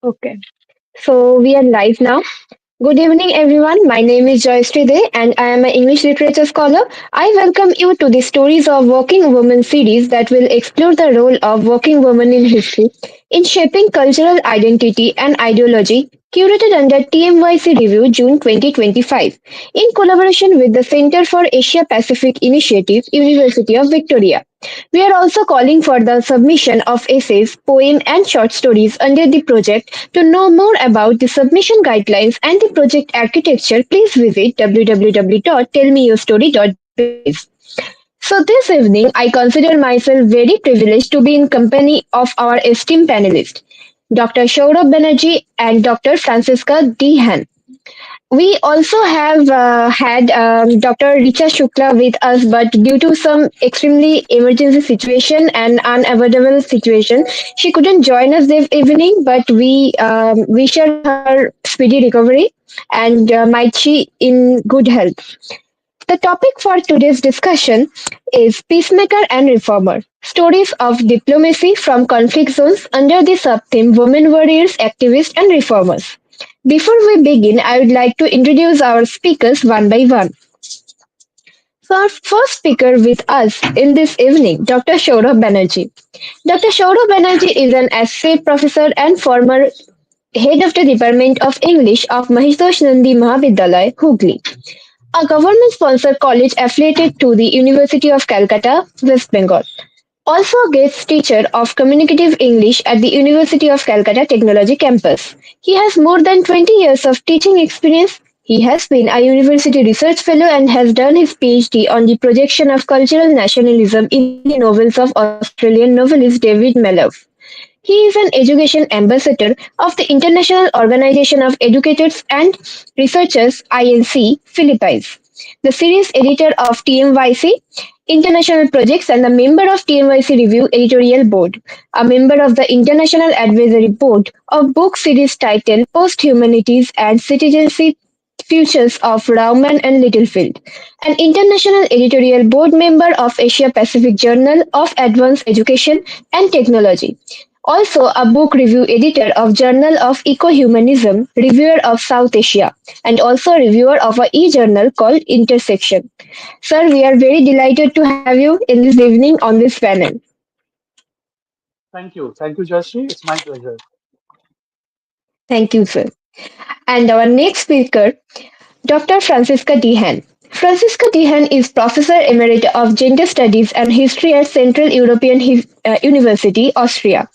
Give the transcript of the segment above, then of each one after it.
Okay, so we are live now. Good evening, everyone. My name is Joyashree Dey, and I am an English literature scholar. I welcome you to the Stories of Working Women series that will explore the role of working women in history in shaping cultural identity and ideology, curated under TMYS Review June 2025, in collaboration with the Center for Asia Pacific Initiative, University of Victoria. We are also calling for the submission of essays, poems, and short stories under the project. To know more about the submission guidelines and the project architecture, please visit www.tellmeyourstory.biz. So, this evening, I consider myself very privileged to be in company of our esteemed panelists, Dr. Sourav Banerjee and Dr. Francisca D. Haan. We also have had Dr. Richa Shukla with us, but due to some extremely emergency situation and unavoidable situation, she couldn't join us this evening. But we wish her speedy recovery and might she in good health. The topic for today's discussion is Peacemaker and Reformer Stories of Diplomacy from Conflict Zones under the sub-theme Women Warriors, Activists, and Reformers. Before we begin, I would like to introduce our speakers one by one. So, our first speaker with us in this evening, Dr. Sourav Banerjee. Dr. Sourav Banerjee is an associate professor and former head of the Department of English of Mahitosh Nandi Mahavidyalaya, Hooghly, a government-sponsored college affiliated to the University of Calcutta, West Bengal. Also a guest teacher of communicative English at the University of Calcutta Technology Campus. He has more than 20 years of teaching experience. He has been a university research fellow and has done his PhD on the projection of cultural nationalism in the novels of Australian novelist David Mallow. He is an education ambassador of the International Organization of Educators and Researchers (INC) Philippines, the series editor of TMYC International Projects and a member of TMYC Review Editorial Board, a member of the International Advisory Board of book series titled Post-Humanities and Citizenship Futures of Rauman and Littlefield, an international editorial board member of Asia Pacific Journal of Advanced Education and Technology. Also a book review editor of Journal of Eco-Humanism, reviewer of South Asia, and also a reviewer of a e-journal called Intersection. Sir, we are very delighted to have you in this evening on this panel. Thank you. Thank you, Joyashree. It's my pleasure. Thank you, sir. And our next speaker, Dr. Francisca Dehan. Francisca Dehan is Professor Emerita of Gender Studies and History at Central European University, Austria,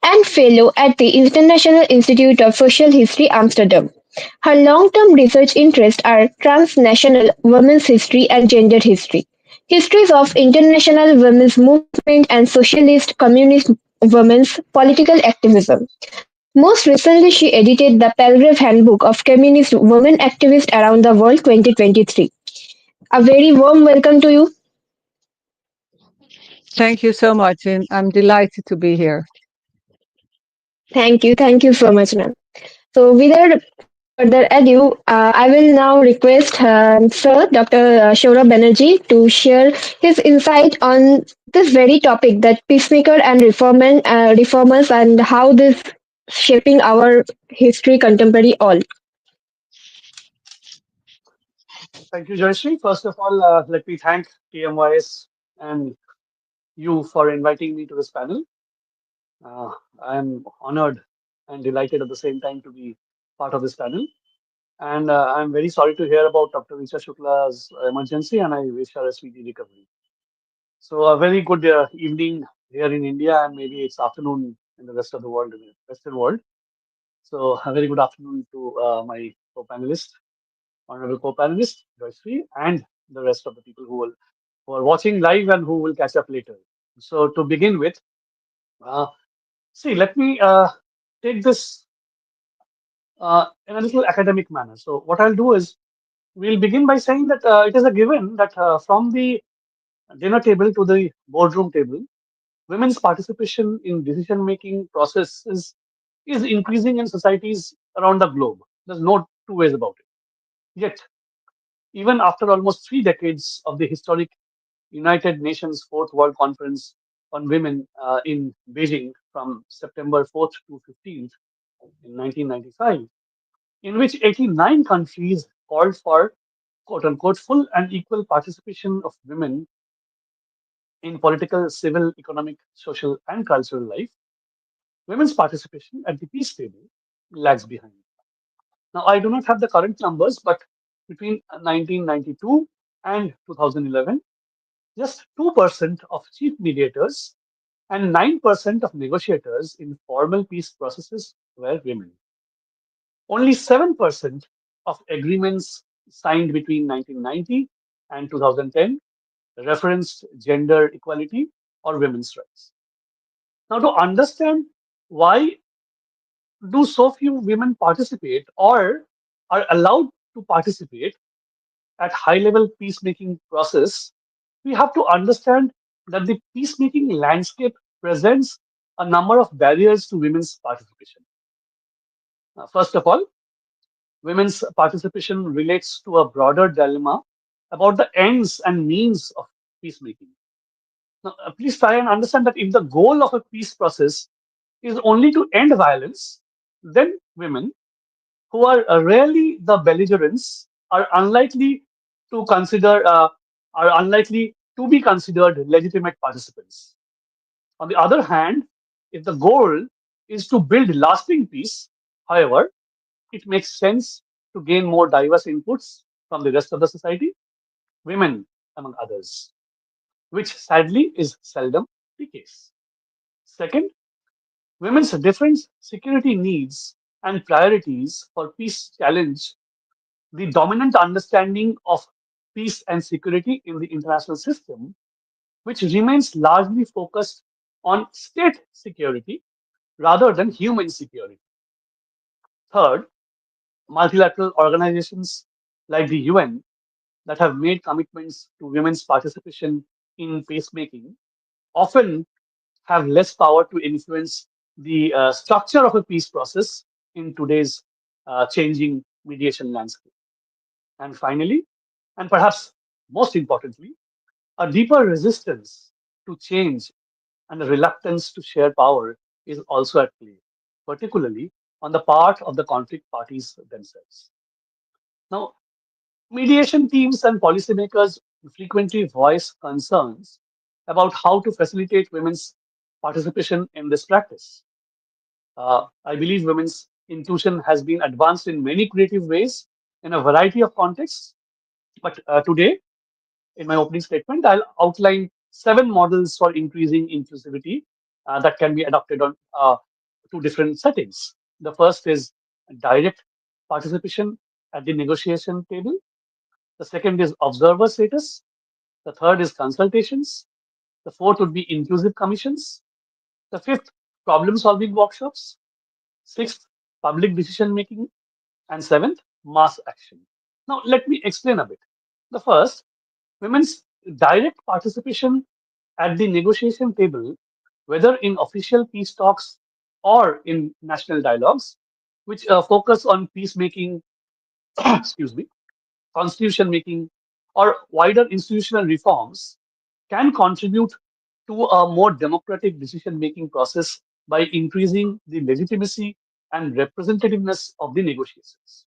and Fellow at the International Institute of Social History, Amsterdam. Her long-term research interests are transnational women's history and gender history, histories of international women's movement and socialist communist women's political activism. Most recently, she edited the Palgrave Handbook of Communist Women Activists Around the World 2023. A very warm welcome to you. Thank you so much, and I'm delighted to be here. Thank you so much, ma'am. So, without further ado, I will now request Sir Dr. Sourav Banerjee to share his insight on this very topic that peacemaker and reformers and how this shaping our history contemporary all. Thank you, Joyashree. First of all, let me thank TMYS and you for inviting me to this panel. Uh, I'm honored and delighted at the same time to be part of this panel. And I'm very sorry to hear about Dr. Richa Shukla's emergency, and I wish her a speedy recovery. So, a very good evening here in India, and maybe it's afternoon in the rest of the world, in the Western world. So, a very good afternoon to my co-panelists. Honorable co-panelists, Joyashree, and the rest of the people who are watching live and who will catch up later. So to begin with, uh, see, let me take this in a little academic manner. So what I'll do is we'll begin by saying that it is a given that from the dinner table to the boardroom table, women's participation in decision-making processes is increasing in societies around the globe. There's no two ways about it. Yet, even after almost 3 decades of the historic United Nations Fourth World Conference on Women in Beijing from September 4th to 15th, in 1995, in which 89 countries called for quote unquote full and equal participation of women in political, civil, economic, social, and cultural life. Women's participation at the peace table lags behind. Now, I do not have the current numbers, but between 1992 and 2011, just 2% of chief mediators and 9% of negotiators in formal peace processes were women. Only 7% of agreements signed between 1990 and 2010 referenced gender equality or women's rights. Now, to understand why do so few women participate or are allowed to participate at high level peacemaking process, we have to understand that the peacemaking landscape presents a number of barriers to women's participation. First of all, women's participation relates to a broader dilemma about the ends and means of peacemaking. Now, please try and understand that if the goal of a peace process is only to end violence, then women, who are rarely the belligerents, are unlikely to be considered legitimate participants. On the other hand, if the goal is to build lasting peace, however, it makes sense to gain more diverse inputs from the rest of the society, women among others, which sadly is seldom the case. Second, women's different security needs and priorities for peace challenge the dominant understanding of peace and security in the international system, which remains largely focused on state security rather than human security. Third, multilateral organizations like the UN that have made commitments to women's participation in peacemaking often have less power to influence the structure of a peace process in today's changing mediation landscape. And finally, and perhaps most importantly, a deeper resistance to change and a reluctance to share power is also at play, particularly on the part of the conflict parties themselves. Now, mediation teams and policymakers frequently voice concerns about how to facilitate women's participation in this practice. I believe women's inclusion has been advanced in many creative ways in a variety of contexts, but today, in my opening statement, I'll outline 7 models for increasing inclusivity that can be adopted on 2 different settings. The first is direct participation at the negotiation table. The second is observer status. The third is consultations. The fourth would be inclusive commissions. The fifth, problem solving workshops. Sixth, public decision making. And seventh, mass action. Now, let me explain a bit. The first, women's direct participation at the negotiation table, whether in official peace talks or in national dialogues, which focus on peacemaking, excuse me, constitution making, or wider institutional reforms, can contribute to a more democratic decision making process by increasing the legitimacy and representativeness of the negotiations.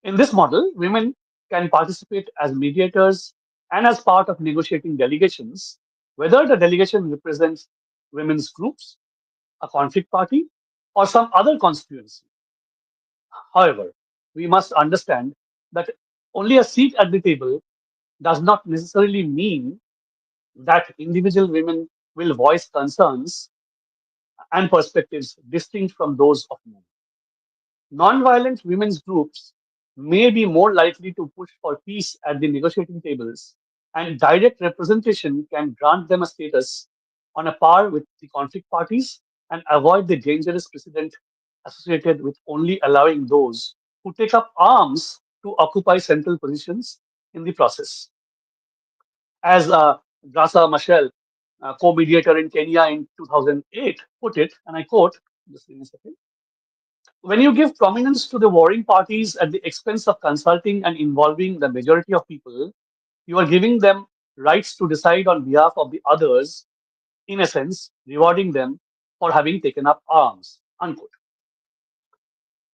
In this model, women can participate as mediators and as part of negotiating delegations, whether the delegation represents women's groups, a conflict party, or some other constituency. However, we must understand that only a seat at the table does not necessarily mean that individual women will voice concerns and perspectives distinct from those of men. Nonviolent women's groups may be more likely to push for peace at the negotiating tables, and direct representation can grant them a status on a par with the conflict parties and avoid the dangerous precedent associated with only allowing those who take up arms to occupy central positions in the process. As Grasa Machel, co mediator in Kenya in 2008, put it, and I quote, just give me a second. When you give prominence to the warring parties at the expense of consulting and involving the majority of people, you are giving them rights to decide on behalf of the others, in essence, rewarding them for having taken up arms. Unquote.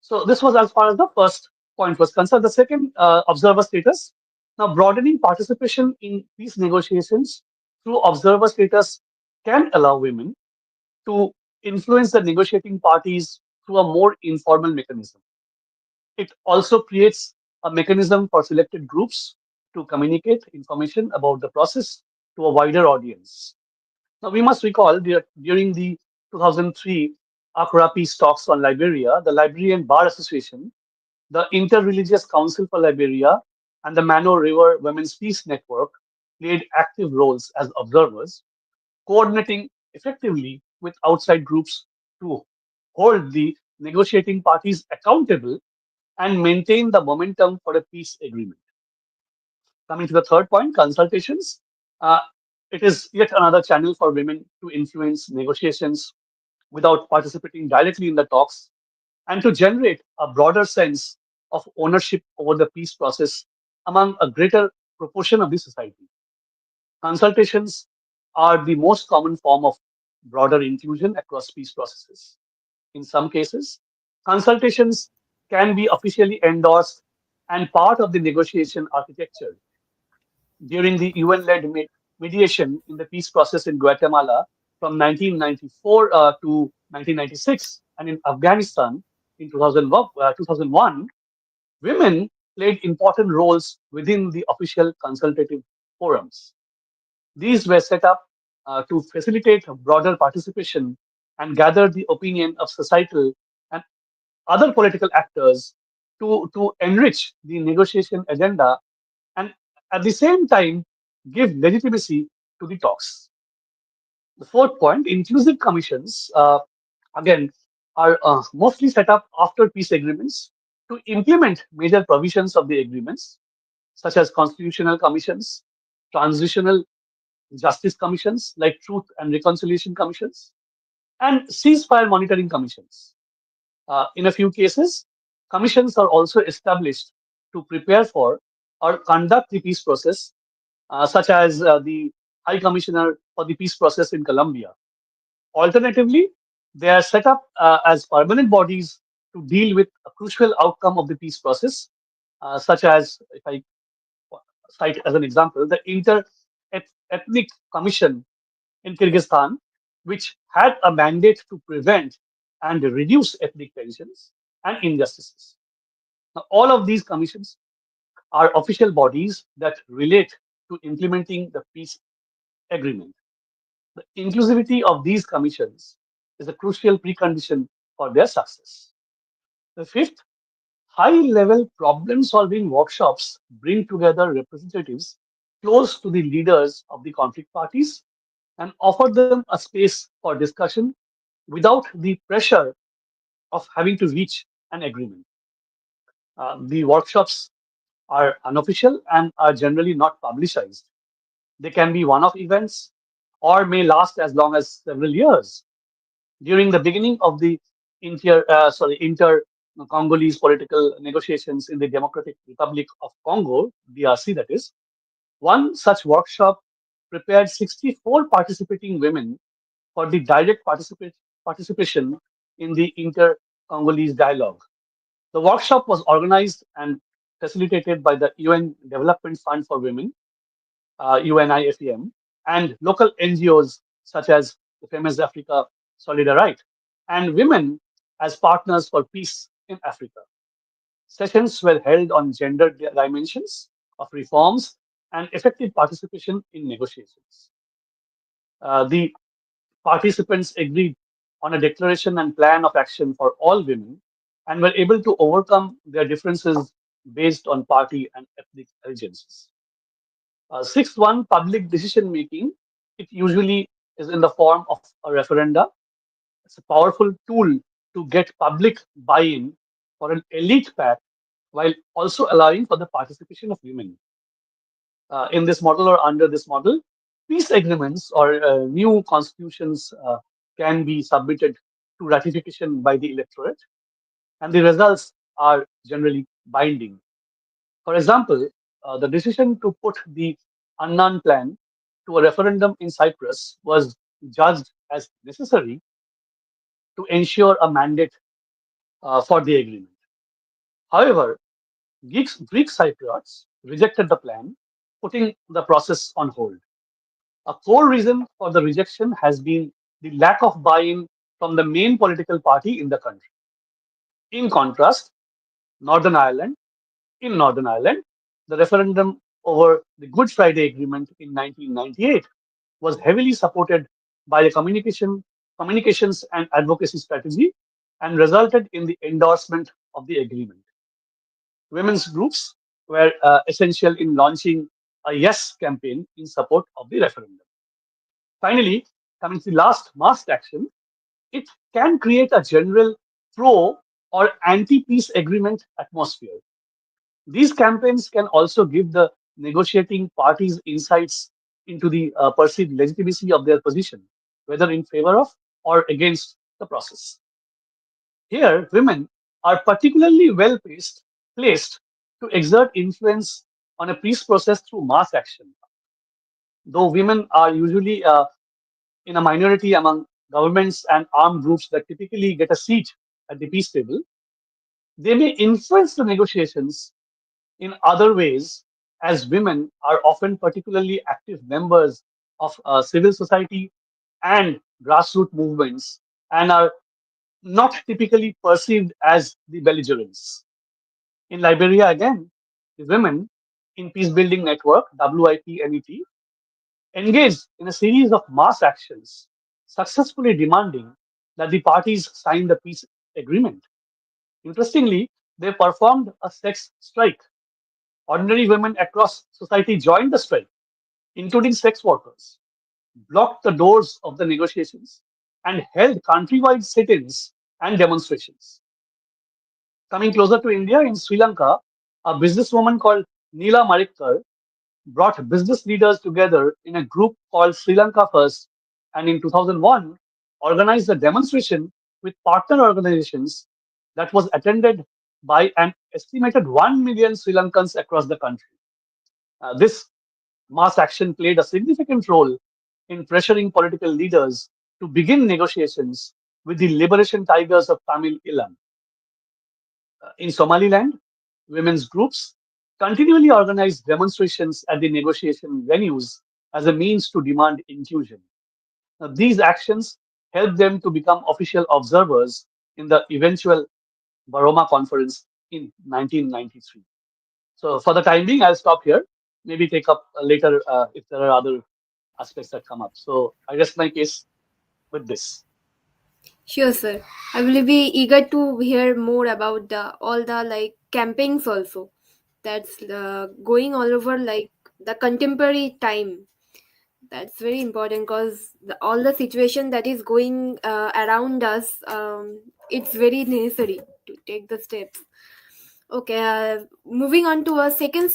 So this was as far as the first point was concerned. The second, observer status. Now, broadening participation in peace negotiations through observer status can allow women to influence the negotiating parties through a more informal mechanism. It also creates a mechanism for selected groups to communicate information about the process to a wider audience. Now, we must recall that during the 2003 Accra Peace Talks on Liberia, the Liberian Bar Association, the Interreligious Council for Liberia, and the Mano River Women's Peace Network played active roles as observers, coordinating effectively with outside groups to hold the negotiating parties accountable and maintain the momentum for a peace agreement. Coming to the third point, consultations. Uh, it is yet another channel for women to influence negotiations without participating directly in the talks and to generate a broader sense of ownership over the peace process among a greater proportion of the society. Consultations are the most common form of broader inclusion across peace processes. In some cases, consultations can be officially endorsed and part of the negotiation architecture. During the UN-led mediation in the peace process in Guatemala from 1994 to 1996, and in Afghanistan in 2001, women played important roles within the official consultative forums. These were set up to facilitate broader participation and gather the opinion of societal and other political actors to enrich the negotiation agenda and at the same time give legitimacy to the talks. The fourth point, inclusive commissions, again, are mostly set up after peace agreements to implement major provisions of the agreements, such as constitutional commissions, transitional justice commissions like truth and reconciliation commissions, and ceasefire monitoring commissions. In a few cases, commissions are also established to prepare for or conduct the peace process, such as the High Commissioner for the Peace Process in Colombia. Alternatively, they are set up as permanent bodies to deal with a crucial outcome of the peace process, such as, if I cite as an example, the Inter-Ethnic Commission in Kyrgyzstan, which had a mandate to prevent and reduce ethnic tensions and injustices. Now, all of these commissions are official bodies that relate to implementing the peace agreement. The inclusivity of these commissions is a crucial precondition for their success. The fifth, high level problem solving workshops bring together representatives close to the leaders of the conflict parties and offer them a space for discussion without the pressure of having to reach an agreement. The workshops are unofficial and are generally not publicized. They can be one off events or may last as long as several years. During the beginning of the inter Congolese political negotiations in the Democratic Republic of Congo, DRC, that is, one such workshop prepared 64 participating women for the direct participation in the inter Congolese dialogue. The workshop was organized and facilitated by the UN Development Fund for Women, UNIFEM, and local NGOs such as the Famous Africa Solidarite, and women as partners for peace in Africa. Sessions were held on gender dimensions of reforms and effective participation in negotiations. The participants agreed on a declaration and plan of action for all women and were able to overcome their differences based on party and ethnic allegiances. Sixth one, public decision making. It usually is in the form of a referenda. It's a powerful tool to get public buy-in for an elite pact while also allowing for the participation of women. In this model or under this model, peace agreements or new constitutions can be submitted to ratification by the electorate, and the results are generally binding. For example, the decision to put the Annan plan to a referendum in Cyprus was judged as necessary to ensure a mandate for the agreement. However, Greek Cypriots rejected the plan, putting the process on hold. A core reason for the rejection has been the lack of buy in from the main political party in the country. In contrast, Northern Ireland, in Northern Ireland, the referendum over the Good Friday Agreement in 1998 was heavily supported by the communications and advocacy strategy and resulted in the endorsement of the agreement. Women's groups were essential in launching a yes campaign in support of the referendum. Finally, coming to the last masked action, it can create a general pro or anti peace agreement atmosphere. These campaigns can also give the negotiating parties insights into the perceived legitimacy of their position, whether in favor of or against the process. Here, women are particularly placed to exert influence on a peace process through mass action. Though women are usually in a minority among governments and armed groups that typically get a seat at the peace table, they may influence the negotiations in other ways, as women are often particularly active members of civil society and grassroots movements and are not typically perceived as the belligerents. In Liberia, again, the women in Peace Building Network, WIPNET, engaged in a series of mass actions, successfully demanding that the parties sign the peace agreement. Interestingly, they performed a sex strike. Ordinary women across society joined the strike, including sex workers, blocked the doors of the negotiations, and held countrywide sit ins and demonstrations. Coming closer to India, in Sri Lanka, a businesswoman called Neela Marikkar brought business leaders together in a group called Sri Lanka First, and in 2001 organized a demonstration with partner organizations that was attended by an estimated 1 million Sri Lankans across the country. This mass action played a significant role in pressuring political leaders to begin negotiations with the liberation tigers of Tamil Ilam. In Somaliland, women's groups continually organized demonstrations at the negotiation venues as a means to demand inclusion. Now, these actions helped them to become official observers in the eventual Baroma conference in 1993. So, for the time being, I'll stop here. Maybe take up later if there are other aspects that come up. So, I rest my case with this. Sure, sir. I will be eager to hear more about the all the like campings also. That's going all over like the contemporary time. That's very important because all the situation that is going around us, it's very necessary to take the steps. Okay, moving on to our second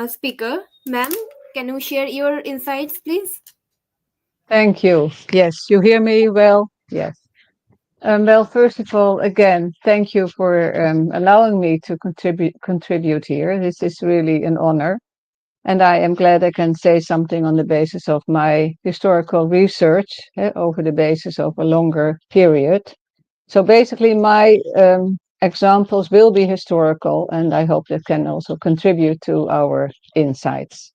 speaker, ma'am. Can you share your insights, please? Thank you. Yes, you hear me well? Yes. Well, first of all, again, thank you for allowing me to contribute here. This is really an honor. And I am glad I can say something on the basis of my historical research over the basis of a longer period. So basically, my examples will be historical, and I hope that can also contribute to our insights.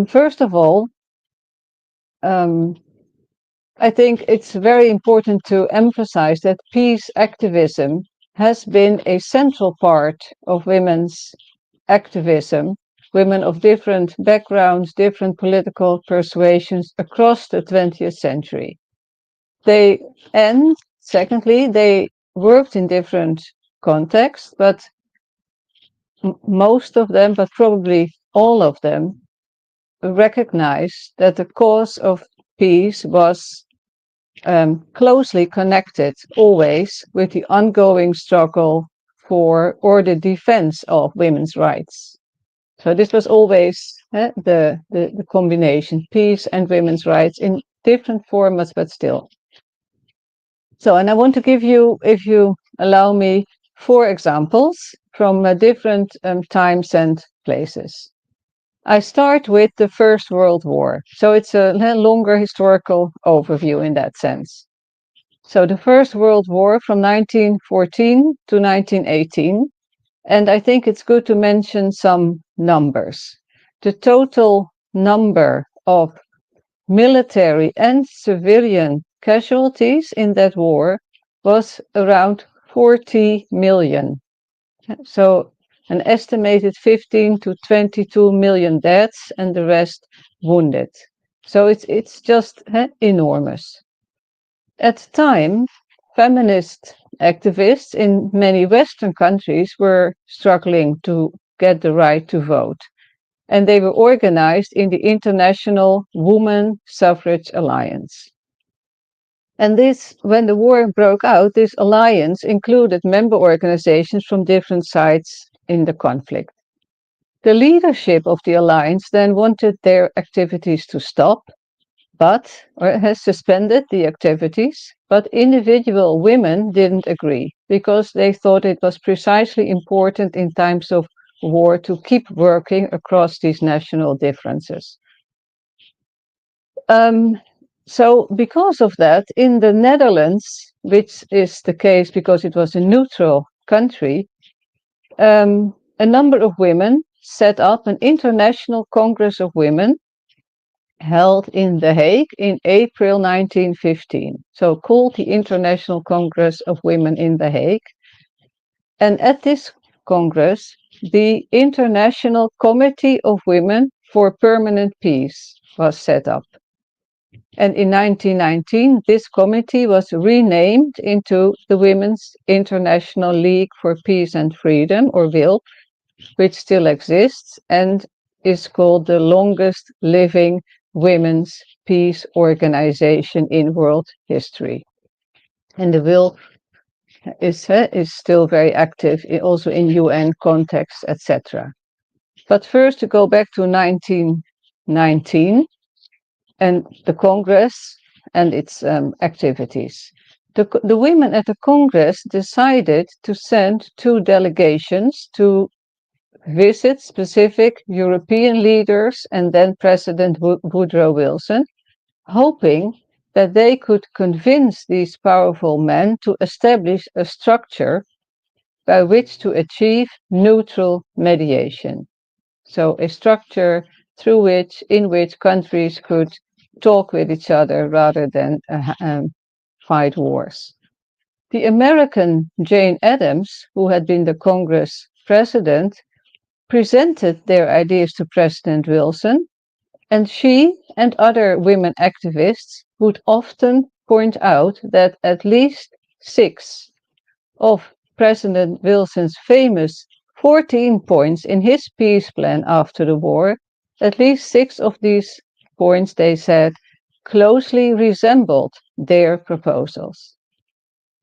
First of all, um, I think it's very important to emphasize that peace activism has been a central part of women's activism, women of different backgrounds, different political persuasions across the 20th century. And secondly, they worked in different contexts, but most of them, but probably all of them, recognized that the cause of peace was closely connected always with the ongoing struggle for or the defense of women's rights. So this was always the combination, peace and women's rights in different formats, but still. So, and I want to give you, if you allow me, 4 examples from different times and places. I start with the First World War. So it's a longer historical overview in that sense. So the First World War from 1914 to 1918. And I think it's good to mention some numbers. The total number of military and civilian casualties in that war was around 40 million. So an estimated 15 to 22 million deaths and the rest wounded. So it's just enormous. At the time, feminist activists in many Western countries were struggling to get the right to vote, and they were organized in the International Woman Suffrage Alliance. And this, when the war broke out, this alliance included member organizations from different sides in the conflict. The leadership of the alliance then wanted their activities to stop, or has suspended the activities, but individual women didn't agree because they thought it was precisely important in times of war to keep working across these national differences. So because of that, in the Netherlands, which is the case because it was a neutral country, a number of women set up an International Congress of Women held in The Hague in April 1915, so called the International Congress of Women in The Hague. And at this Congress, the International Committee of Women for Permanent Peace was set up. And in 1919, this committee was renamed into the Women's International League for Peace and Freedom, or WILP, which still exists and is called the longest living women's peace organization in world history. And the WILP is still very active, also in UN contexts, etc. But first, to go back to 1919 and the Congress and its activities. The women at the Congress decided to send 2 delegations to visit specific European leaders and then President Woodrow Wilson, hoping that they could convince these powerful men to establish a structure by which to achieve neutral mediation. So a structure in which countries could talk with each other rather than fight wars. The American Jane Addams, who had been the Congress president, presented their ideas to President Wilson, and she and other women activists would often point out that at least 6 of President Wilson's famous 14 points in his peace plan after the war, at least 6 of these points, they said, closely resembled their proposals.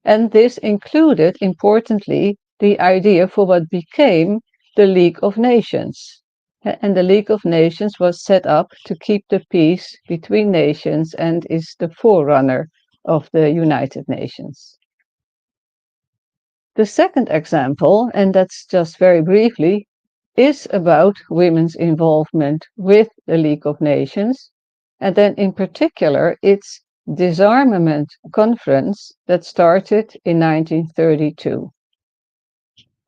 And this included, importantly, the idea for what became the League of Nations. And the League of Nations was set up to keep the peace between nations and is the forerunner of the United Nations. The second example, and that's just very briefly, is about women's involvement with the League of Nations, and then in particular its disarmament conference that started in 1932.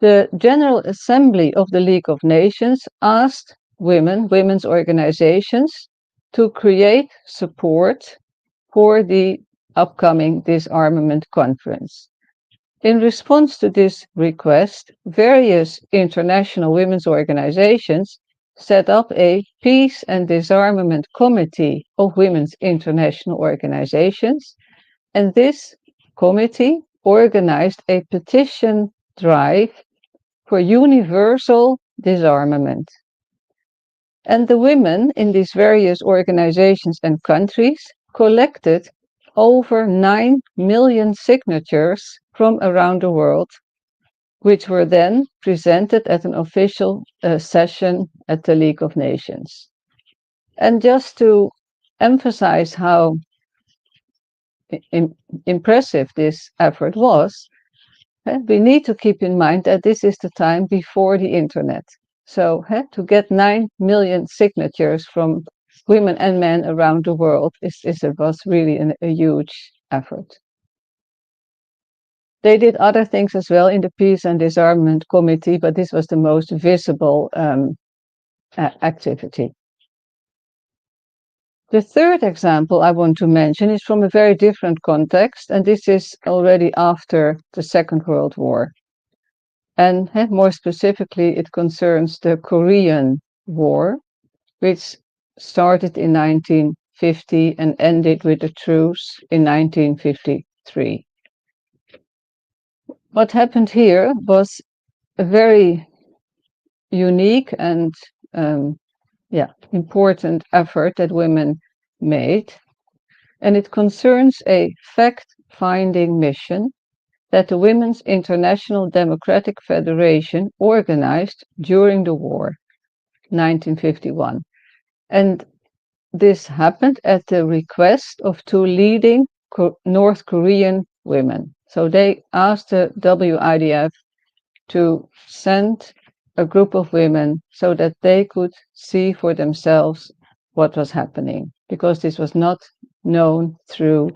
The General Assembly of the League of Nations asked women's organizations, to create support for the upcoming disarmament conference. In response to this request, various international women's organizations set up a Peace and Disarmament Committee of Women's International Organizations, and this committee organized a petition drive for universal disarmament. And the women in these various organizations and countries collected over 9 million signatures from around the world, which were then presented at an official session at the League of Nations. And just to emphasize how impressive this effort was, we need to keep in mind that this is the time before the internet. So to get 9 million signatures from women and men around the world was really a huge effort. They did other things as well in the Peace and Disarmament Committee, but this was the most visible activity. The third example I want to mention is from a very different context, and this is already after the Second World War. And more specifically, it concerns the Korean War, which started in 1950 and ended with a truce in 1953. What happened here was a very unique and important effort that women made, and it concerns a fact-finding mission that the Women's International Democratic Federation organized during the war, 1951. And this happened at the request of two leading North Korean women. So they asked the WIDF to send a group of women so that they could see for themselves what was happening, because this was not known through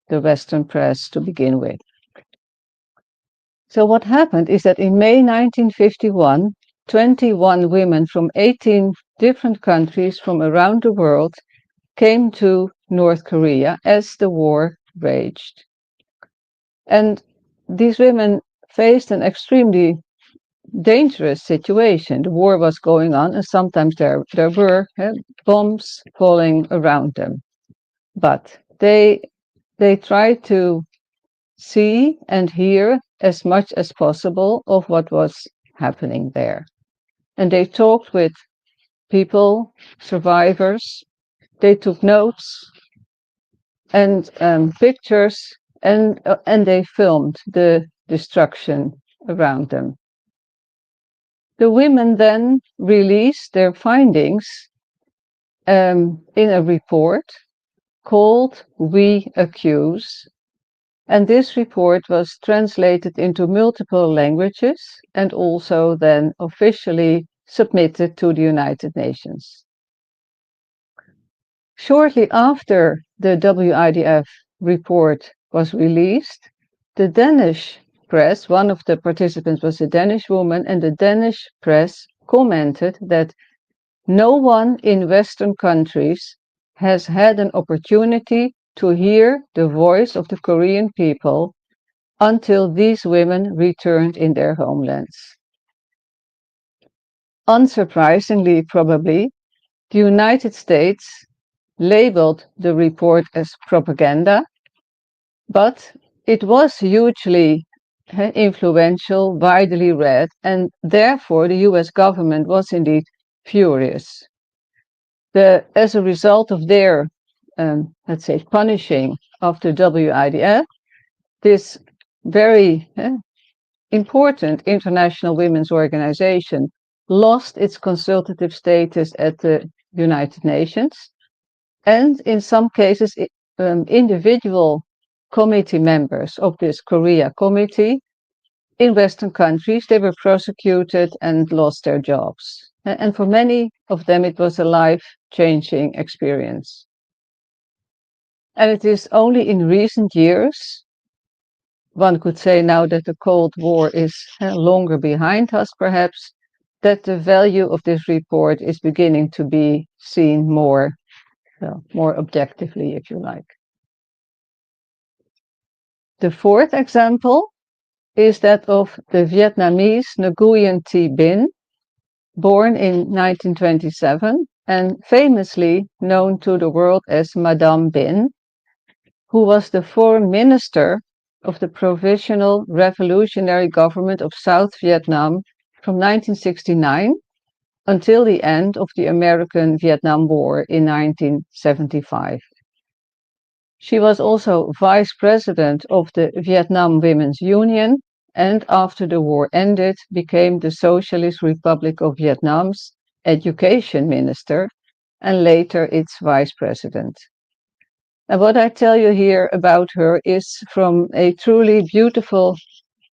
the Western press to begin with. So what happened is that in May 1951, 21 women from 18 different countries from around the world came to North Korea as the war raged. And these women faced an extremely dangerous situation. The war was going on, and sometimes there were bombs falling around them. But they tried to see and hear as much as possible of what was happening there. And they talked with people, survivors. They took notes and pictures, and they filmed the destruction around them. The women then released their findings in a report called We Accuse, and this report was translated into multiple languages and also then officially submitted to the United Nations. Shortly after the WIDF report was released, the Danish press, one of the participants was a Danish woman, and the Danish press commented that no one in Western countries has had an opportunity to hear the voice of the Korean people until these women returned in their homelands. Unsurprisingly, probably, the United States labeled the report as propaganda, but it was hugely influential, widely read, and therefore the US government was indeed furious. As a result of their, let's say, punishing of the WIDF, this very important international women's organization lost its consultative status at the United Nations, and in some cases, individual committee members of this Korea committee in Western countries, they were prosecuted and lost their jobs. And for many of them, it was a life-changing experience. And it is only in recent years, one could say now that the Cold War is longer behind us, perhaps, that the value of this report is beginning to be seen more objectively, if you like. The fourth example is that of the Vietnamese Nguyen Thi Binh, born in 1927 and famously known to the world as Madame Binh, who was the foreign minister of the Provisional Revolutionary Government of South Vietnam from 1969 until the end of the American-Vietnam War in 1975. She was also vice president of the Vietnam Women's Union, and after the war ended, became the Socialist Republic of Vietnam's education minister, and later its vice president. And what I tell you here about her is from a truly beautiful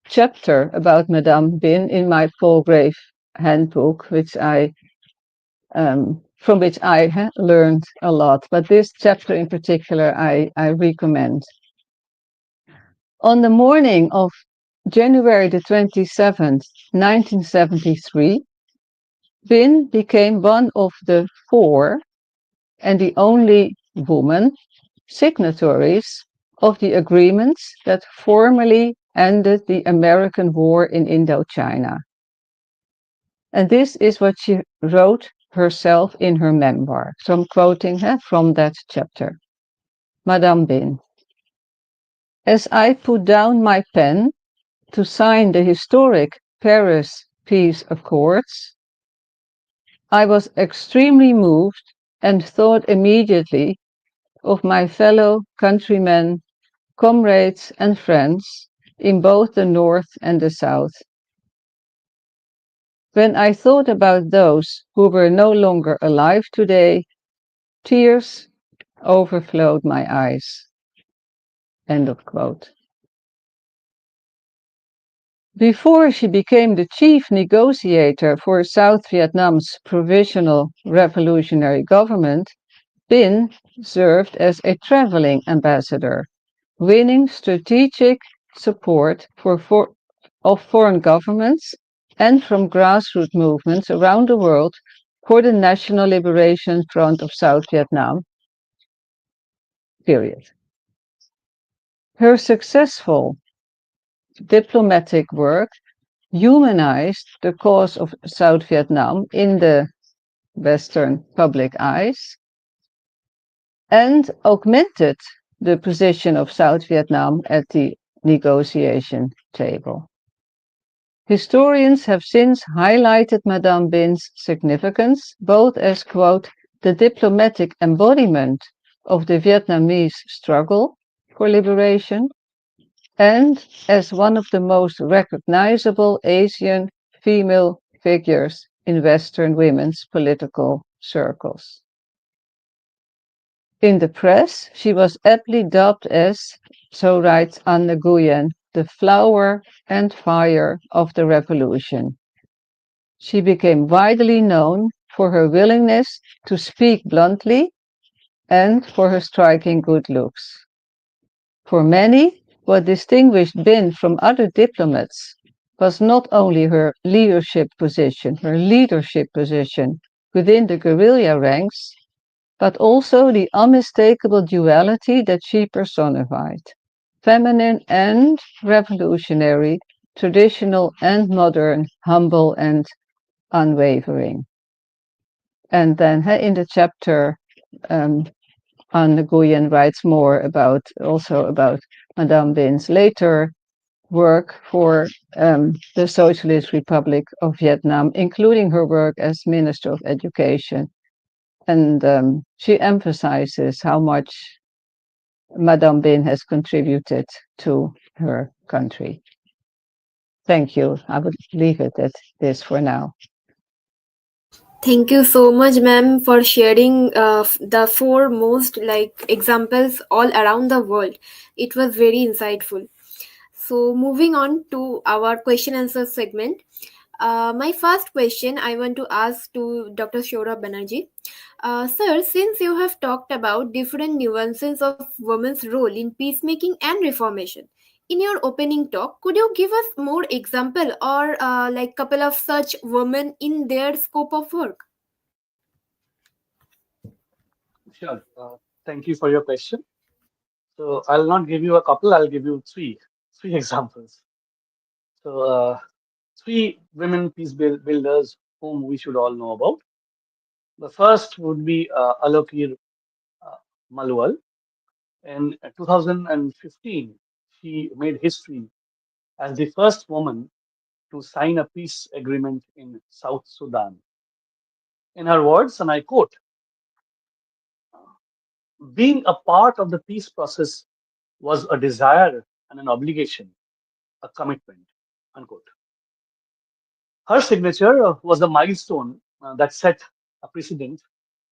chapter about Madame Binh in my Palgrave handbook, from which I learned a lot. But this chapter in particular, I recommend. On the morning of January the 27th, 1973, Bin became one of the four and the only woman signatories of the agreements that formally ended the American war in Indochina. And this is what she wrote herself in her memoir. So I'm quoting her from that chapter. Madame Bin. As I put down my pen to sign the historic Paris Peace Accords, I was extremely moved and thought immediately of my fellow countrymen, comrades and friends in both the North and the South. When I thought about those who were no longer alive today, tears overflowed my eyes. End of quote. Before she became the chief negotiator for South Vietnam's Provisional Revolutionary Government, Bin served as a traveling ambassador, winning strategic support of foreign governments and from grassroots movements around the world for the National Liberation Front of South Vietnam. Period. Her successful diplomatic work humanized the cause of South Vietnam in the Western public eyes and augmented the position of South Vietnam at the negotiation table. Historians have since highlighted Madame Bin's significance both as, quote, the diplomatic embodiment of the Vietnamese struggle for liberation and as one of the most recognizable Asian female figures in Western women's political circles. In the press, she was aptly dubbed as, so writes Anh Nguyen, the flower and fire of the revolution. She became widely known for her willingness to speak bluntly and for her striking good looks. For many, what distinguished Bin from other diplomats was not only her leadership position within the guerrilla ranks, but also the unmistakable duality that she personified, feminine and revolutionary, traditional and modern, humble and unwavering. And then in the chapter, Anh Nguyen writes more also about Madame Bin's later work for the Socialist Republic of Vietnam, including her work as Minister of Education. And she emphasizes how much Madame Bin has contributed to her country. Thank you. I would leave it at this for now. Thank you so much, ma'am, for sharing the four most like examples all around the world. It was very insightful. So, moving on to our question answer segment. My first question I want to ask to Dr. Sourav Banerjee. Sir, since you have talked about different nuances of women's role in peacemaking and reformation, in your opening talk, could you give us more example or like couple of such women in their scope of work? Sure. Thank you for your question. So I'll not give you a couple. I'll give you three examples. So three women builders whom we should all know about. The first would be Alokir uh, Malwal. In 2015, she made history as the first woman to sign a peace agreement in South Sudan. In her words, and I quote, being a part of the peace process was a desire and an obligation, a commitment, unquote. Her signature was a milestone that set a precedent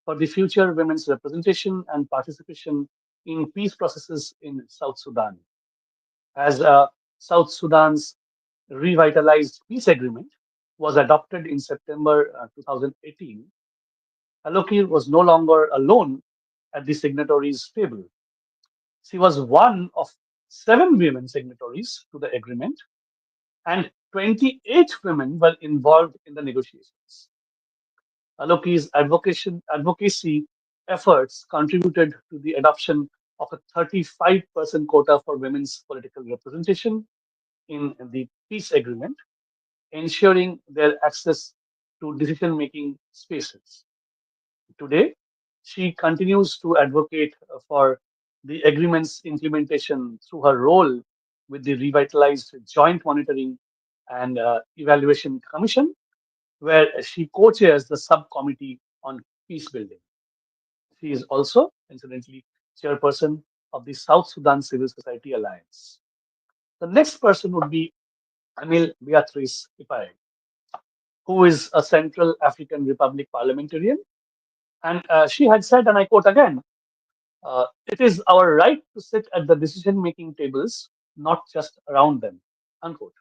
for the future women's representation and participation in peace processes in South Sudan. As South Sudan's revitalized peace agreement was adopted in September 2018, Alokir was no longer alone at the signatories' table. She was one of 7 women signatories to the agreement, and 28 women were involved in the negotiations. Aloki's advocacy efforts contributed to the adoption of a 35% quota for women's political representation in the peace agreement, ensuring their access to decision making spaces. Today, she continues to advocate for the agreement's implementation through her role with the revitalized Joint Monitoring and Evaluation Commission, where she co chairs the subcommittee on peace building. She is also, incidentally, chairperson of the South Sudan Civil Society Alliance. The next person would be Anil Beatrice Ipai, who is a Central African Republic parliamentarian. And she had said, and I quote again, it is our right to sit at the decision making tables, not just around them. Unquote.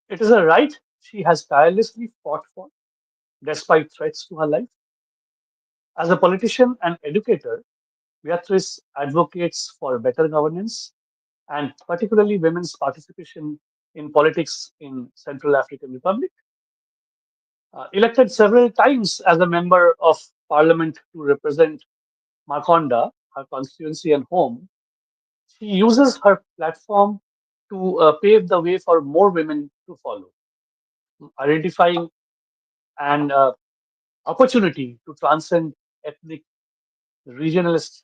It is a right she has tirelessly fought for, despite threats to her life. As a politician and educator, Beatrice advocates for better governance and particularly women's participation in politics in Central African Republic. Elected several times as a member of parliament to represent Marconda, her constituency and home, she uses her platform to pave the way for more women to follow, identifying an opportunity to transcend ethnic, regionalist,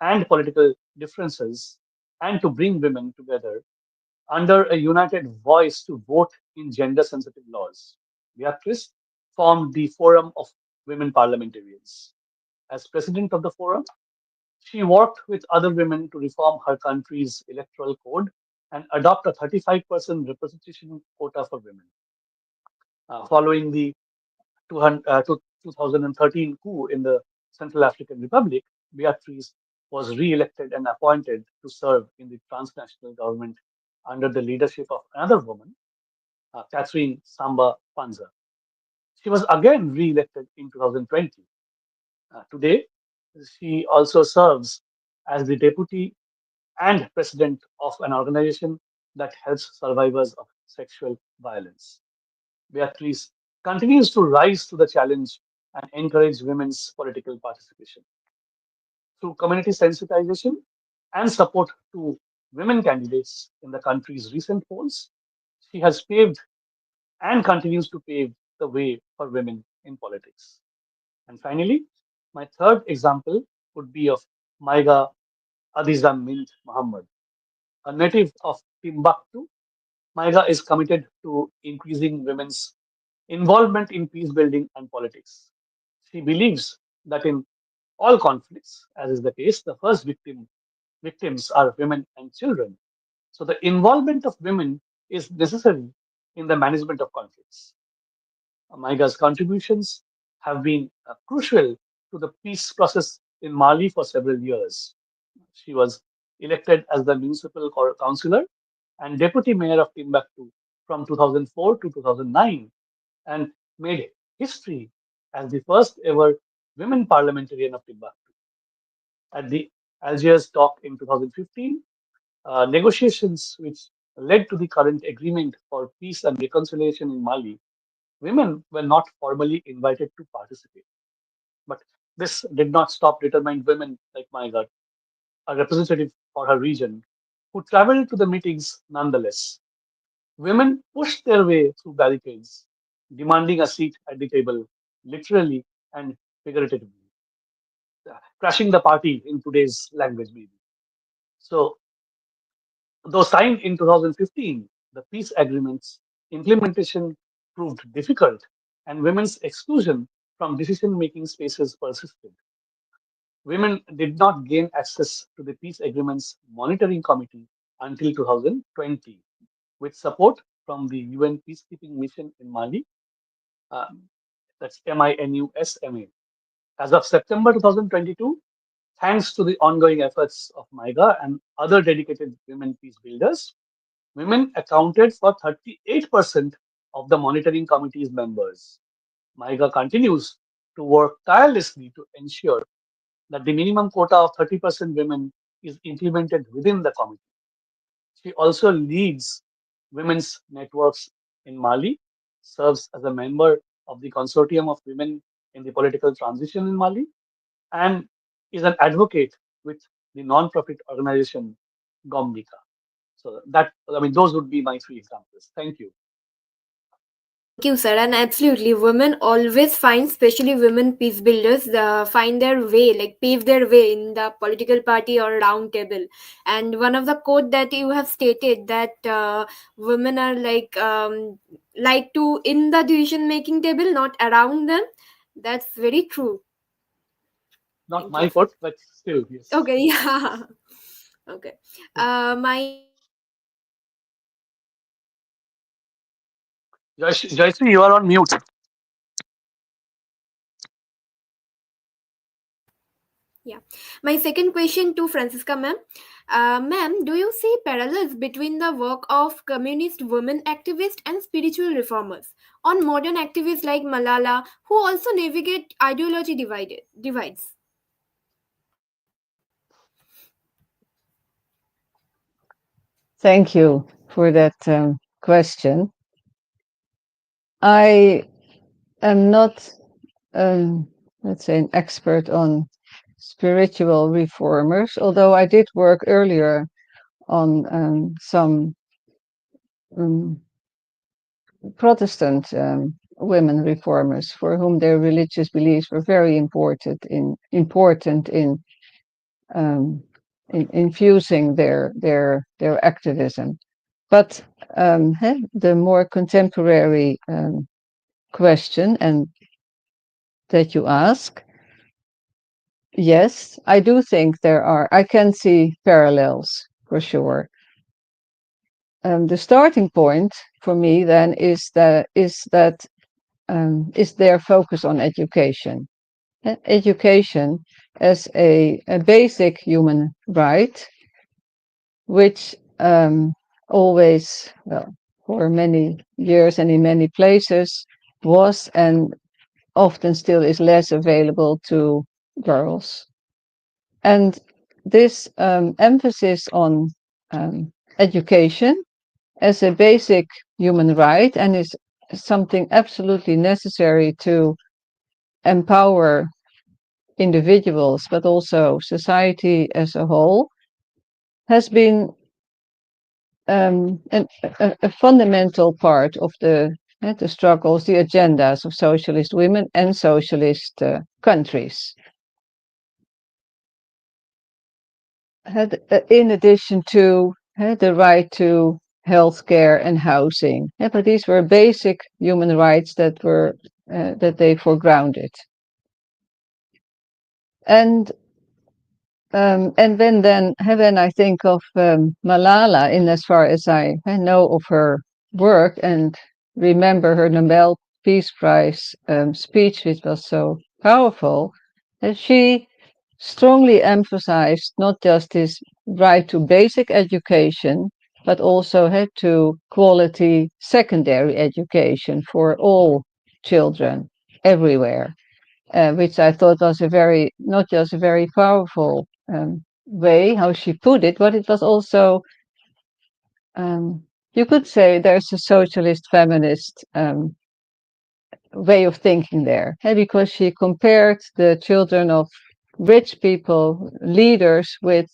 and political differences and to bring women together under a united voice to vote in gender sensitive laws. Beatrice formed the Forum of Women Parliamentarians. As president of the forum, she worked with other women to reform her country's electoral code and adopt a 35% representation quota for women. Following the 2013 coup in the Central African Republic, Beatrice was re-elected and appointed to serve in the transnational government under the leadership of another woman, Catherine Samba Panza. She was again re-elected in 2020. Today, she also serves as the deputy and president of an organization that helps survivors of sexual violence. Beatrice continues to rise to the challenge and encourage women's political participation. Through community sensitization and support to women candidates in the country's recent polls, she has paved and continues to pave the way for women in politics. And finally, my third example would be of Maiga Adiza Mint Muhammad, a native of Timbuktu. Maiga is committed to increasing women's involvement in peace building and politics. She believes that in all conflicts, as is the case, the first victims are women and children. So the involvement of women is necessary in the management of conflicts. Maiga's contributions have been crucial to the peace process in Mali for several years. She was elected as the municipal councillor and deputy mayor of Timbuktu from 2004 to 2009 and made history as the first ever women parliamentarian of Timbuktu. At the Algiers talk in 2015, negotiations which led to the current agreement for peace and reconciliation in Mali, women were not formally invited to participate. But this did not stop determined women like Maigat, a representative for her region, who traveled to the meetings nonetheless. Women pushed their way through barricades, demanding a seat at the table, literally and figuratively, crashing the party in today's language, maybe. So, though signed in 2015, the peace agreement's implementation proved difficult, and women's exclusion from decision making spaces persisted. Women did not gain access to the peace agreement's monitoring committee until 2020, with support from the UN peacekeeping mission in Mali, uh, that's MINUSMA. As of September 2022, thanks to the ongoing efforts of MIGA and other dedicated women peace builders, women accounted for 38% of the monitoring committee's members. MIGA continues to work tirelessly to ensure that the minimum quota of 30% women is implemented within the committee. She also leads women's networks in Mali, serves as a member of the Consortium of Women in the Political Transition in Mali, and is an advocate with the non-profit organization Gomnica. So that, I mean, those would be my three examples. Thank you. Thank you, sir. And absolutely, women always find, especially women peace builders, find their way, like pave their way in the political party or round table. And one of the quote that you have stated that women are like to in the decision making table, not around them. That's very true. Not Thank you. my quote, but still, yes. Okay, yeah. Okay. My Joyashree, you are on mute. Yeah. My second question to Francisca, ma'am. Ma'am, do you see parallels between the work of communist women activists and spiritual reformers on modern activists like Malala, who also navigate ideology divides? Thank you for that question. I am not, let's say, an expert on spiritual reformers, although I did work earlier on some um, Protestant women reformers for whom their religious beliefs were very important um, in infusing their activism. But the more contemporary question and that you ask, yes, I do think there are. I can see parallels for sure. The starting point for me then is their focus on education. Education as a basic human right, which always, well, for many years and in many places, was and often still is less available to girls. And this emphasis on education as a basic human right and is something absolutely necessary to empower individuals, but also society as a whole, has been a fundamental part of the struggles, the agendas of socialist women and socialist countries. In addition to the right to healthcare and housing, but these were basic human rights that they foregrounded. And when I think of Malala, in as far as I know of her work and remember her Nobel Peace Prize speech, which was so powerful, she strongly emphasized not just his right to basic education, but also had to quality secondary education for all children everywhere, which I thought was a very, not just a very powerful way how she put it, but it was also, you could say there's a socialist feminist way of thinking there, because she compared the children of rich people, leaders with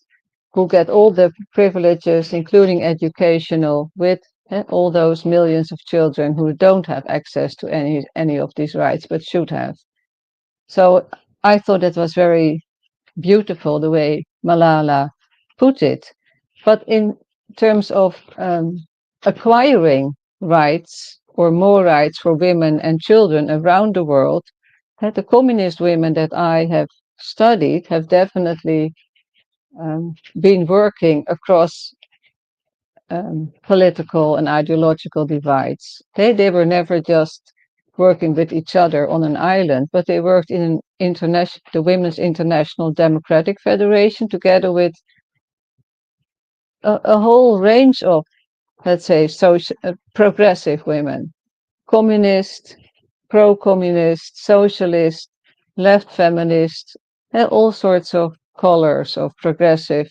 who get all the privileges, including educational, with all those millions of children who don't have access to any of these rights, but should have. So I thought it was very beautiful the way Malala put it. But in terms of acquiring rights or more rights for women and children around the world, the communist women that I have studied have definitely been working across political and ideological divides. They were never just working with each other on an island, but they worked in an the Women's International Democratic Federation together with a whole range of, let's say, progressive women, communist, pro-communist, socialist, left feminist, all sorts of colors of progressive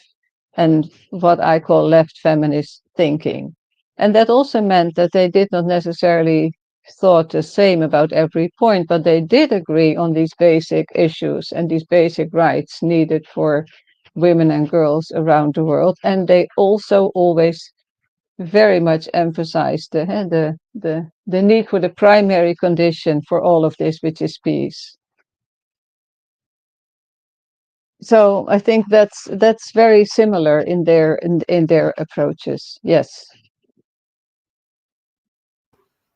and what I call left feminist thinking. And that also meant that they did not necessarily thought the same about every point, but they did agree on these basic issues and these basic rights needed for women and girls around the world. And they also always very much emphasized the need for the primary condition for all of this, which is peace. So I think that's very similar in their approaches. Yes.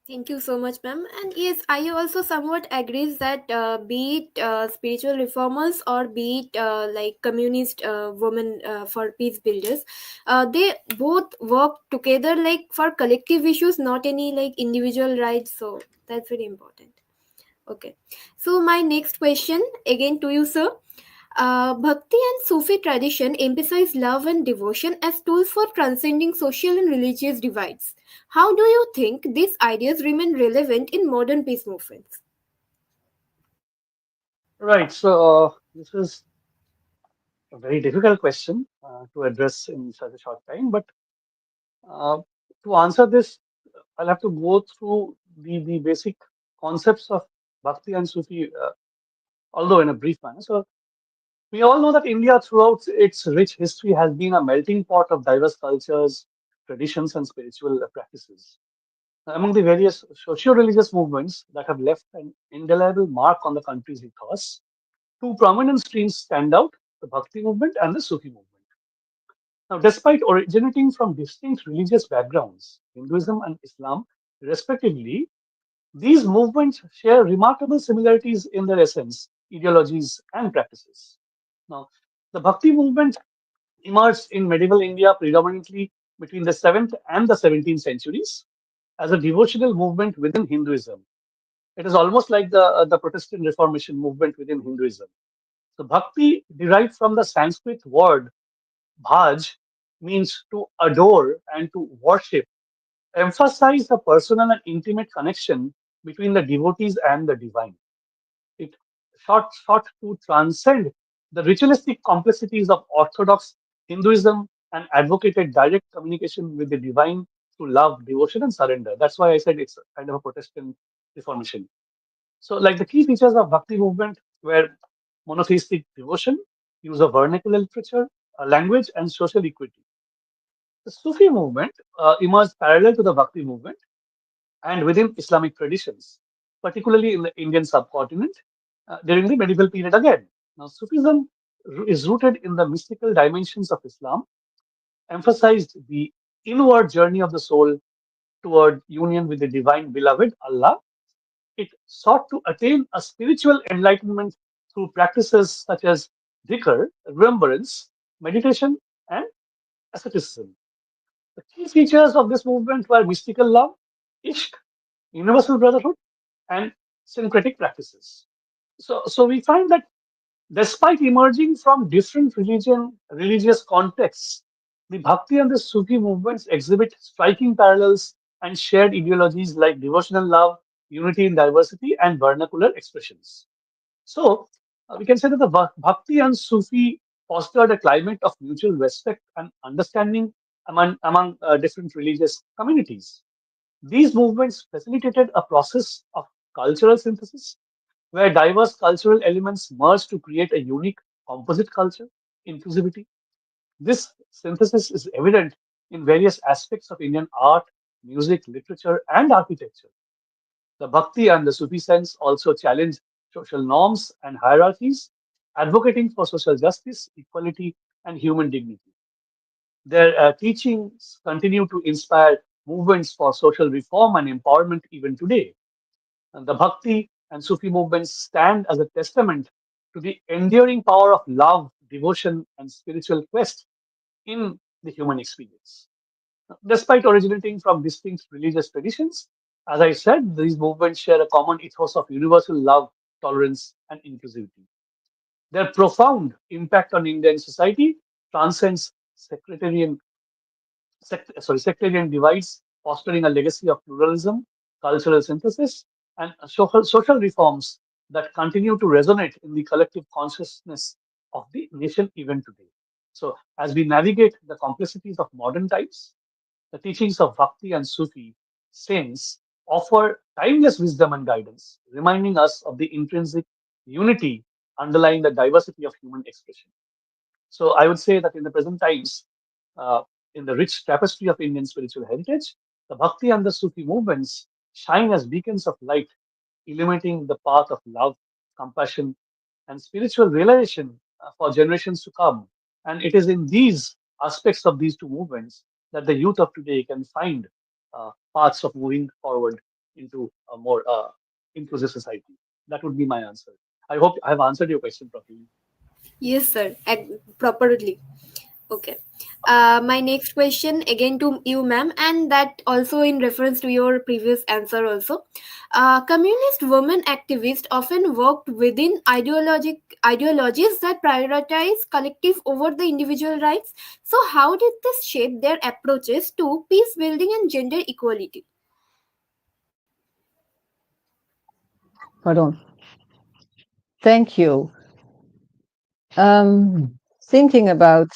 Thank you so much, ma'am. And yes, I also somewhat agrees that be it spiritual reformers or be it like communist women for peace builders, they both work together like for collective issues, not any like individual rights. So that's very important. Okay. So my next question again to you, sir. Bhakti and Sufi tradition emphasize love and devotion as tools for transcending social and religious divides. How do you think these ideas remain relevant in modern peace movements? Right. So this is a very difficult question to address in such a short time. But uh, to answer this, I'll have to go through the basic concepts of Bhakti and Sufi, although in a brief manner. So we all know that India, throughout its rich history, has been a melting pot of diverse cultures, traditions, and spiritual practices. Among the various socio-religious movements that have left an indelible mark on the country's ethos, two prominent streams stand out: the Bhakti movement and the Sufi movement. Now, despite originating from distinct religious backgrounds, Hinduism and Islam, respectively, these movements share remarkable similarities in their essence, ideologies, and practices. Now, the Bhakti movement emerged in medieval India predominantly between the 7th and the 17th centuries as a devotional movement within Hinduism. It is almost like the Protestant Reformation movement within Hinduism. So, Bhakti derived from the Sanskrit word bhaj, means to adore and to worship, emphasize the personal and intimate connection between the devotees and the divine. It sought to transcend the ritualistic complexities of Orthodox Hinduism and advocated direct communication with the divine through love, devotion, and surrender. That's why I said it's kind of a Protestant reformation. So, like the key features of Bhakti movement were monotheistic devotion, use of vernacular literature, language, and social equity. The Sufi movement emerged parallel to the Bhakti movement and within Islamic traditions, particularly in the Indian subcontinent during the medieval period again. Now, Sufism is rooted in the mystical dimensions of Islam, emphasized the inward journey of the soul toward union with the divine beloved Allah. It sought to attain a spiritual enlightenment through practices such as dhikr, remembrance, meditation, and asceticism. The key features of this movement were mystical love, ishq, universal brotherhood, and syncretic practices. So we find that despite emerging from different religious contexts, the Bhakti and the Sufi movements exhibit striking parallels and shared ideologies like devotional love, unity in diversity, and vernacular expressions. So we can say that the Bhakti and Sufi fostered a climate of mutual respect and understanding among different religious communities. These movements facilitated a process of cultural synthesis where diverse cultural elements merge to create a unique composite culture, inclusivity. This synthesis is evident in various aspects of Indian art, music, literature, and architecture. The Bhakti and the Sufi sense also challenge social norms and hierarchies, advocating for social justice, equality, and human dignity. Their teachings continue to inspire movements for social reform and empowerment even today. And the Bhakti and Sufi movements stand as a testament to the enduring power of love, devotion, and spiritual quest in the human experience. Despite originating from distinct religious traditions, as I said, these movements share a common ethos of universal love, tolerance, and inclusivity. Their profound impact on Indian society transcends sectarian divides, fostering a legacy of pluralism, cultural synthesis, and social reforms that continue to resonate in the collective consciousness of the nation even today. So, as we navigate the complexities of modern times, The teachings of Bhakti and Sufi saints offer timeless wisdom and guidance, reminding us of the intrinsic unity underlying the diversity of human expression. So I would say that in the present times, uh, in the rich tapestry of Indian spiritual heritage, the Bhakti and the Sufi movements shine as beacons of light, illuminating the path of love, compassion, and spiritual realization for generations to come. And it is in these aspects of these two movements that the youth of today can find paths of moving forward into a more inclusive society. That would be my answer. I hope I have answered your question properly. Yes, sir. Properly. Okay. My next question again to you, ma'am, and that also in reference to your previous answer also. Communist women activists often worked within ideologies that prioritize collective over the individual rights. So, how did this shape their approaches to peace building and gender equality? Pardon. Thank you. Thinking about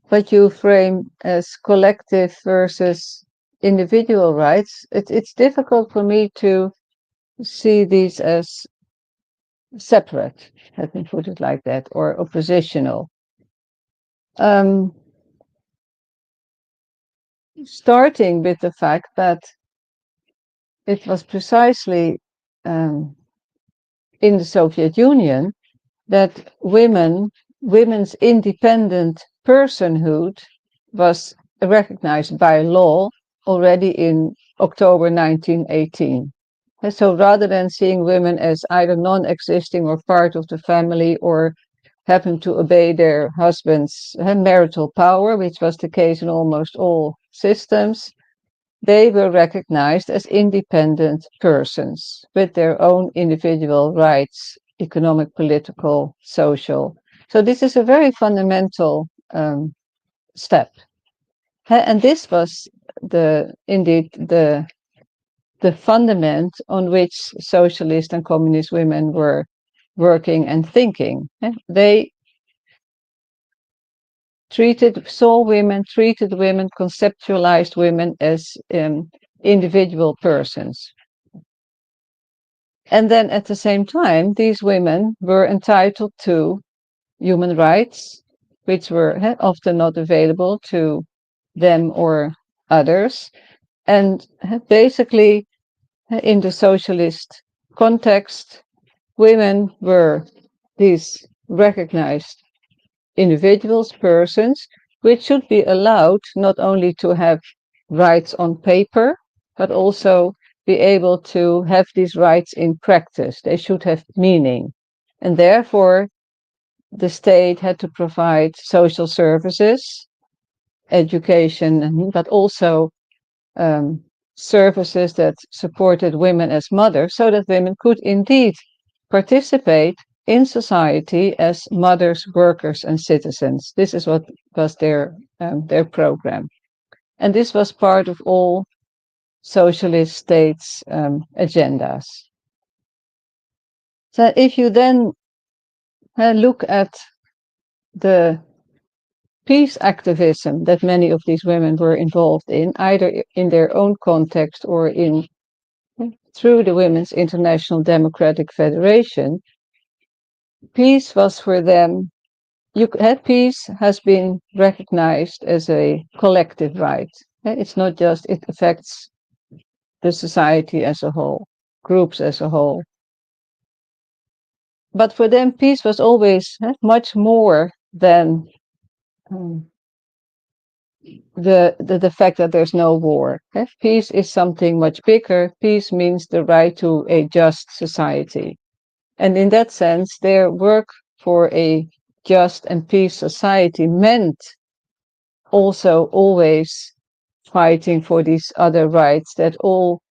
what you frame as collective versus individual rights, it's difficult for me to see these as separate, let me put it like that, or oppositional. Um, Starting with the fact that it was precisely um, in the Soviet Union that women's independent personhood was recognized by law already in October 1918. And so rather than seeing women as either non-existing or part of the family or having to obey their husband's marital power, which was the case in almost all systems, they were recognized as independent persons with their own individual rights, economic, political, social. So this is a very fundamental step. And this was indeed the fundament on which socialist and communist women were working and thinking. They treated women, conceptualized women as individual persons. And then at the same time, these women were entitled to human rights, which were often not available to them or others. And basically, in the socialist context, women were these recognized individuals, persons, which should be allowed not only to have rights on paper, but also be able to have these rights in practice. They should have meaning. And therefore, the state had to provide social services, education, but also um, services that supported women as mothers so that women could indeed participate in society as mothers, workers, and citizens. This is what was their program. And this was part of all socialist states' agendas. So if you then look at the peace activism that many of these women were involved in, either in their own context or through the Women's International Democratic Federation, peace was for them. Peace has been recognized as a collective right. It's not just, it affects the society as a whole, groups as a whole. But for them, peace was always much more than um, the fact that there's no war. Peace is something much bigger. Peace means the right to a just society. And in that sense, their work for a just and peace society meant also always fighting for these other rights that all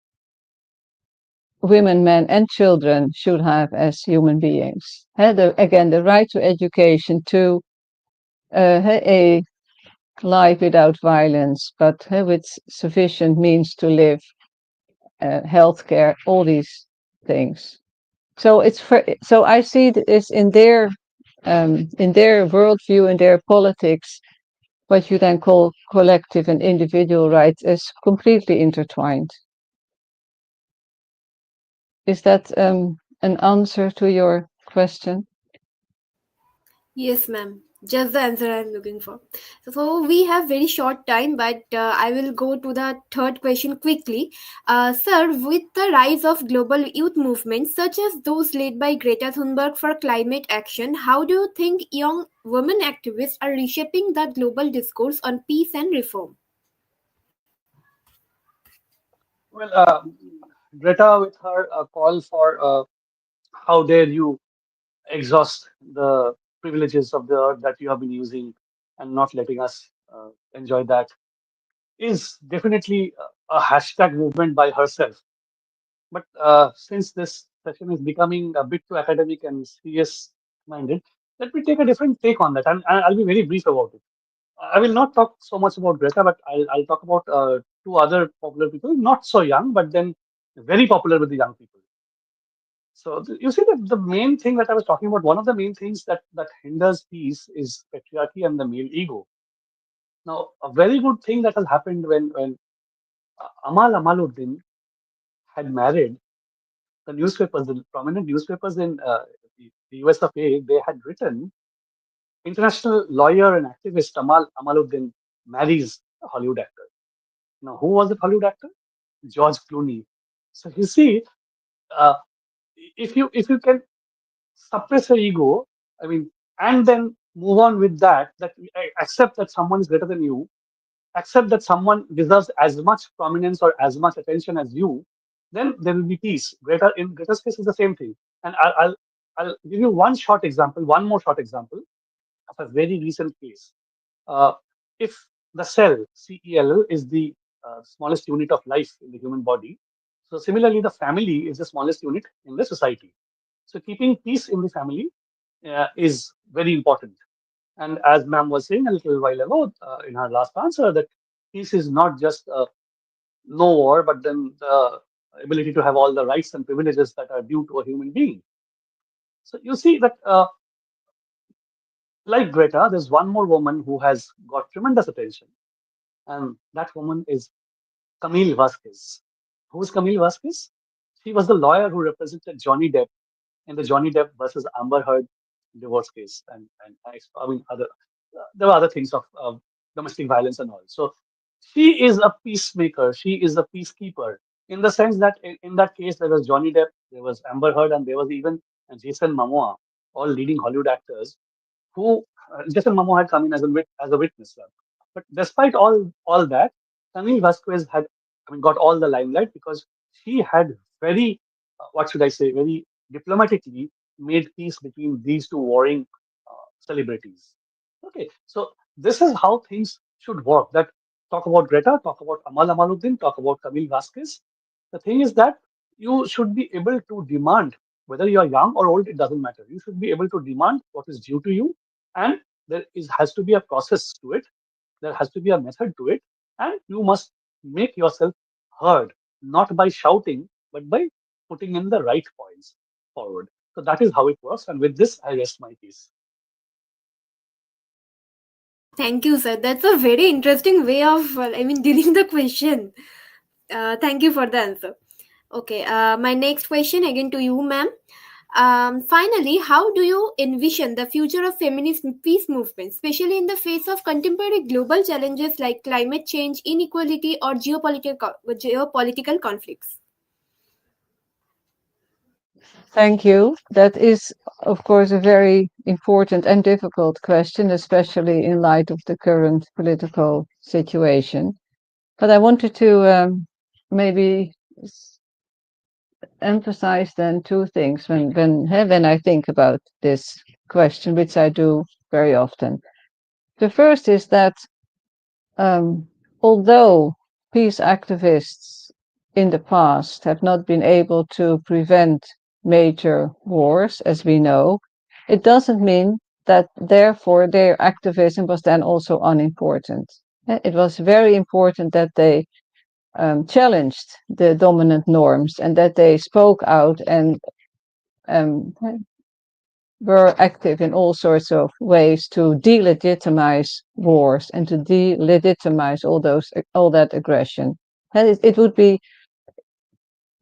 women, men, and children should have as human beings. Again, the right to education, to a life without violence, but with sufficient means to live, healthcare, all these things. So so I see this in their worldview, in their politics. what you then call collective and individual rights as completely intertwined. Is that an answer to your question? Yes, ma'am. Just the answer I'm looking for. So we have very short time, but I will go to the third question quickly. Sir, with the rise of global youth movements such as those led by Greta Thunberg for climate action, how do you think young women activists are reshaping the global discourse on peace and reform? Well, Greta, with her call for how dare you exhaust the privileges of the earth that you have been using and not letting us enjoy that, is definitely a hashtag movement by herself. But since this session is becoming a bit too academic and serious minded, let me take a different take on that. And I'll be very brief about it. I will not talk so much about Greta, but I'll talk about two other popular people, not so young, but then very popular with the young people. So you see that the main thing that I was talking about, one of the main things that hinders peace is patriarchy and the male ego. Now, a very good thing that has happened when Amal Amaluddin had married, the newspapers, the prominent newspapers in the US of A, they had written, international lawyer and activist Amal Amaluddin marries a Hollywood actor. Now, who was the Hollywood actor? George Clooney. So you see, uh, if you can suppress your ego, I mean, and then move on with that, that accept that someone is greater than you, accept that someone deserves as much prominence or as much attention as you, then there will be peace. In Greta's case is the same thing. And I'll give you one more short example of a very recent case. Uh, if the cell is the smallest unit of life in the human body, so similarly the family is the smallest unit in the society. So keeping peace in the family is very important. And as ma'am was saying a little while ago in her last answer, that peace is not just no war, but then the ability to have all the rights and privileges that are due to a human being. So you see that, like Greta, there's one more woman who has got tremendous attention, and that woman is Camille Vasquez. Who's Camille Vasquez? She was the lawyer who represented Johnny Depp in the Johnny Depp versus Amber Heard divorce case, and I mean other there were other things of domestic violence and all. So she is a peacemaker. She is a peacekeeper in the sense that in that case there was Johnny Depp, there was Amber Heard, and there was even Jason Momoa, all leading Hollywood actors who Jason Momoa had come in as a witness. But despite all that, Camille Vasquez had, I mean, got all the limelight because she had very, what should I say, very diplomatically made peace between these two warring celebrities. Okay, so this is how things should work. That talk about Greta, talk about Amal Amaluddin, talk about Camille Vasquez. The thing is that you should be able to demand, whether you are young or old, it doesn't matter. You should be able to demand what is due to you, and has to be a process to it. There has to be a method to it, and you must make yourself heard, not by shouting, but by putting in the right points forward. So that is how it works. And with this, I rest my case. Thank you, sir. That's a very interesting way of, dealing the question. Thank you for the answer. Okay, my next question again to you, ma'am. Finally, how do you envision the future of feminist peace movement, especially in the face of contemporary global challenges like climate change, inequality, or geopolitical conflicts? Thank you. That is, of course, a very important and difficult question, especially in light of the current political situation. But I wanted to maybe emphasize then two things when I think about this question, which I do very often. The first is that um, although peace activists in the past have not been able to prevent major wars, as we know, it doesn't mean that therefore their activism was then also unimportant. It was very important that they challenged the dominant norms and that they spoke out and um, were active in all sorts of ways to delegitimize wars and to delegitimize all that aggression. And it would be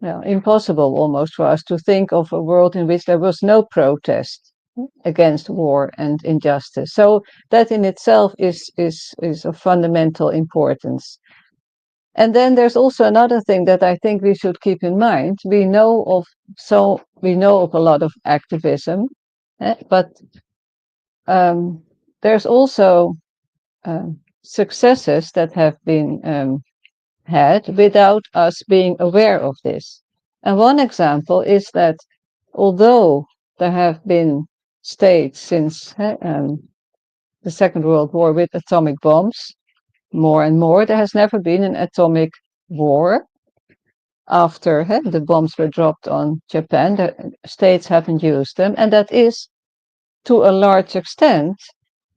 impossible almost for us to think of a world in which there was no protest against war and injustice. So that in itself is of fundamental importance. And then there's also another thing that I think we should keep in mind. We know of a lot of activism, but there's also successes that have been had without us being aware of this. And one example is that although there have been states since the Second World War with atomic bombs, more and more, there has never been an atomic war after the bombs were dropped on Japan. The states haven't used them, and that is to a large extent,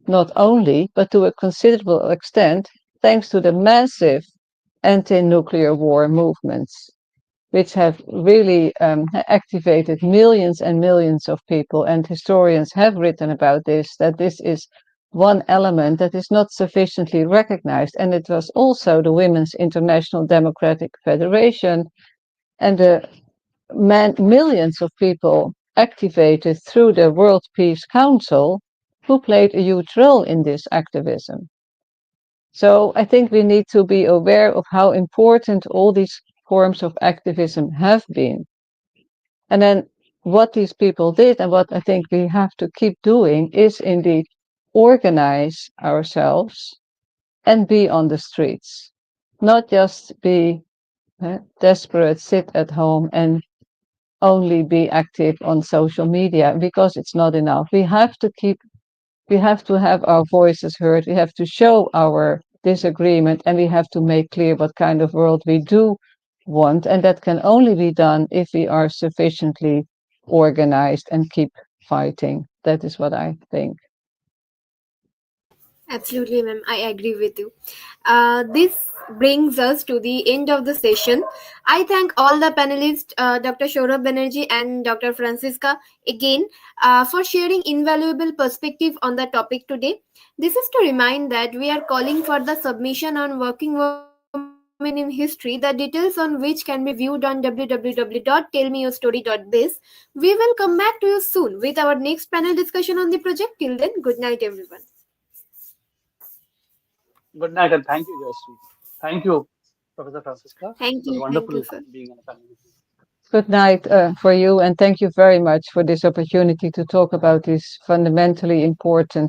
not only, but to a considerable extent, thanks to the massive anti-nuclear war movements, which have really activated millions and millions of people. And historians have written about this, that this is one element that is not sufficiently recognized. And it was also the Women's International Democratic Federation and the millions of people activated through the World Peace Council who played a huge role in this activism. So I think we need to be aware of how important all these forms of activism have been. And then what these people did and what I think we have to keep doing is indeed organize ourselves and be on the streets, not just be desperate, sit at home and only be active on social media, because it's not enough. We have to have our voices heard. We have to show our disagreement, and we have to make clear what kind of world we do want. And that can only be done if we are sufficiently organized and keep fighting. That is what I think. Absolutely, ma'am. I agree with you. This brings us to the end of the session. I thank all the panelists, Dr. Sourav Banerjee and Dr. Francisca, again for sharing invaluable perspective on the topic today. This is to remind that we are calling for the submission on working women in history, the details on which can be viewed on www.tellmeyourstory.biz. We will come back to you soon with our next panel discussion on the project. Till then, good night, everyone. Good night and thank you, Joyashree. Thank you, Professor Francisca. It was Thank you, wonderful sir. being on a panel with you. Good night for you, and thank you very much for this opportunity to talk about these fundamentally important